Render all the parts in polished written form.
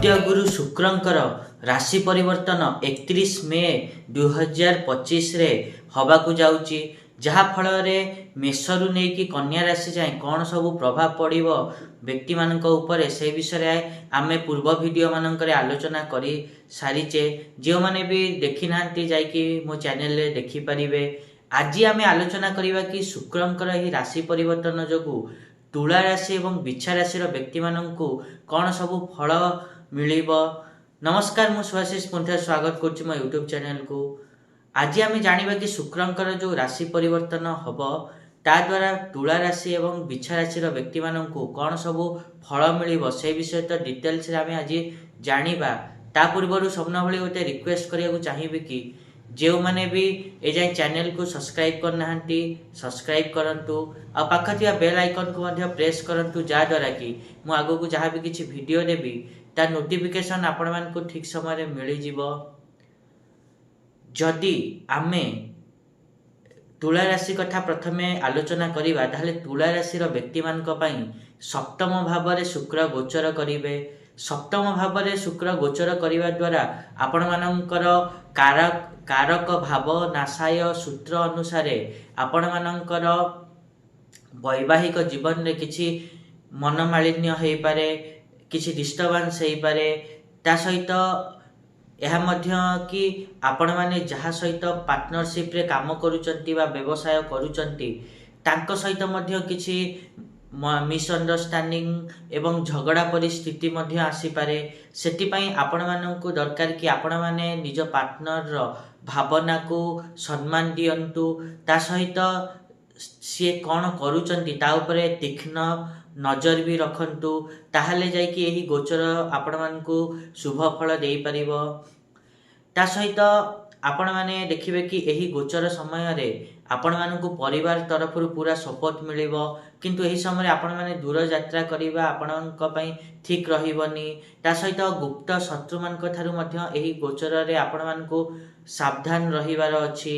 मध्य गुरु शुक्रंकर राशि परिवर्तन 31 मे 2025 रे हवाकू जाउची, जहा फल रे मेषरु नेकी कन्या राशि जाए कौन सब प्रभाव पड़िबो व्यक्ति मानक ऊपर से विषय रे आमे पूर्व वीडियो मानक आलोचना करी सारीचे। जो माने भी देखी नांती जाइकी मो चैनल रे देखि परिबे। आज आमे आलोचना करिबा कि शुक्रंकर ही राशि परिवर्तन जोगु तुला राशि एवं बिछा राशि व्यक्ति मानकू कौन सब फल मिलिबो। नमस्कार, मु सुभाषिष पुनः स्वागत करुच्ची मो यूट्यूब चैनल को। आज आम जानिबा कि शुक्रंकर जो राशि परिवर्तन हबो ता द्वारा तुला राशि एवं बिछा राशि व्यक्ति मानकू कौन सब फल मिलिबो से विषय तो डिटेल्स रे आम आज जानिबा। ता पूर्व सबन भली गोटे रिक्वेस्ट करिया चाहिए कि जो माने भी ए जाए चैनल को सब्सक्राइब करना सब्सक्राइब करंतु आ पाखथिया बेल आइकन को मध्य प्रेस करंतु, जा द्वारा कि मु आगो को जहाँ भी किछि वीडियो देबी ता नोटिफिकेशन आपण मान को ठीक समय रे मिली जिवो। जदि आमे तुला राशि कथा प्रथमे आलोचना करिबा ताहले तुला राशि व्यक्ति मानक पई सप्तम भाव रे शुक्र गोचर करिवे। सप्तम भाव रे शुक्र गोचर करिवा द्वारा आपण मानकर कारक भाव नाशाय सूत्र अनुसार आपण मानकर वैवाहिक जीवन रे किछि मनमालिन्य हो पारे, किछि डिस्टर्बेंस हो पारे। ता सहित यह मध्य कि आपण माने जहा सहित पार्टनरशिप रे काम करूचंती बा व्यवसाय करूचंती तांको सहित मध्य किछि मिसअंडरस्टैंडिंग एवं झगड़ा परिस्थिति मध्य आसी पारे। सेति पई आपण माननकु दरकार कि आपण माने निज पार्टनर रो भावना को सम्मान दियंतु। ता सहित सी कौन करूचंती ता उपरे तीक्ष्ण नजर भी रखंतु, ताहले जाई कि एही गोचर आपण मानकु शुभ फल देई परिबो। ता सहित आपण माने देखिबे कि एही गोचर समय रे आपण मानकु परिवार तरफ पूरा सपोर्ट मिलिबो, किंतु एही समय आपण माने दूर यात्रा करिबा आपणक पई ठीक रहिबनी। ता सहित गुप्त शत्रु मानक थारु मध्य एही गोचर रे आपण मानकु सावधान रहिबार अछि।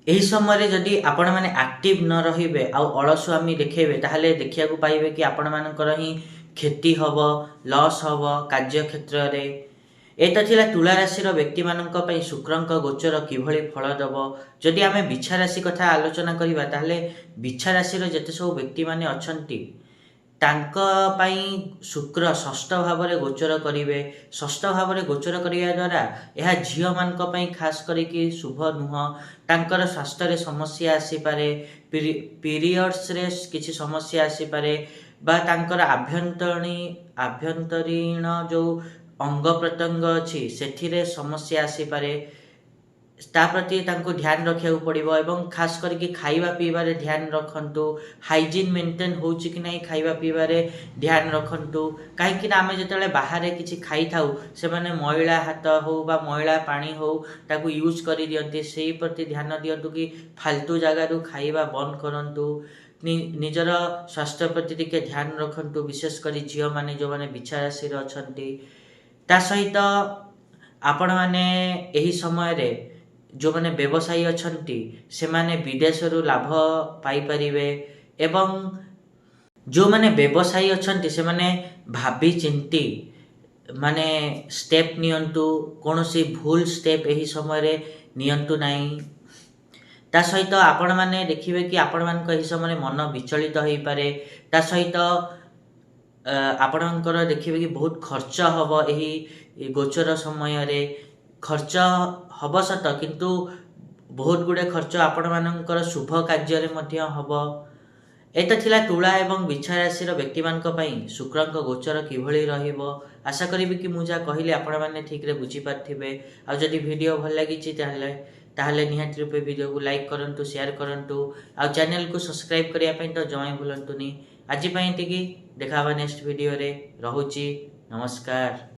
एही समय रे जदि आपण माने एक्टिव न रहिबे आ अलसुआमी देखेबे ताहले देखिया को पाइबे कि आपण मानकर ही क्षति हबो, लॉस हबो कार्य क्षेत्र रे। एता थिला तुला राशि व्यक्ति मानक पई शुक्रंक गोचर किभଳି फल दबो। जदि आमे बिछा राशि कथा आलोचना करिबा ताहले बिछा राशि जते सब व्यक्ति माने अछंती तांक पई शुक्र षष्ठ भाव रे गोचर करिवे। षष्ठ भाव रे गोचर करिया द्वारा यह झियो मानक पई खास करिकि शुभ नुह। तांकर स्वास्थ्य रे समस्या आसी पारे, पीरियड्स रे किछि समस्या आसी पारे, बा तांकर आभ्यंतरीण जो अंग प्रत्यंग अछि सेठिरे समस्या आसी पारे। ता प्रति तांको ध्यान रखिया पड़िबो एवं खास करके खाइबा पीबारे ध्यान रखंतु। हाइजीन मेंटेन होउची कि नहीं खाइबा पीबारे ध्यान रखंतु। काहे कि आमे जतले बाहर किछि खाई थाउ से माने मैला हाथ हो बा मैला पानी हो ताकू यूज करि दियंती, सेही प्रति ध्यान दियंतु कि फालतू जगह रु खाइबा बंद करंतु। निजर स्वास्थ्य प्रति टिके ध्यान रखंतु, विशेष करी झियो माने जो माने बिछा राशि रे अछंती। ता सहित आपण माने एही समय रे जो माने व्यवसायी अछंती से माने विदेश रु लाभ पाई परिवे एवं जो माने व्यवसायी अछंती से माने भाबी चिंती माने स्टेप नियंतु। कोनोसी भूल स्टेप एही समय रे नियंतु नाही। ता सहित आपण माने देखिबे कि आपण मानक एही समय मन विचलित होई पारे। ता सहित आपणकर देखिबे कि बहुत खर्च हबो एही गोचर समय रे। खर्च हबो सत किंतु बहुत गुडे खर्च आपण मानकर शुभ कार्य रे मध्य हबो। एता थिला तुला एवं बिछा राशि व्यक्ति मानक पई शुक्रंक गोचर किभଳି रहिबो। आशा करिबि कि मु जा कहिली आपण माने ठीक रे बुझी पारथिबे। आ जदि वीडियो भल लागिछि ताहले निहाती रूपे वीडियो को लाइक करंतु, शेयर करंतु आ चैनल को सब्सक्राइब करिया पई तो जमाई भूलंतुनी। आज पई एतिकी, देखाबा नेक्स्ट वीडियो रे। रहुछि, नमस्कार।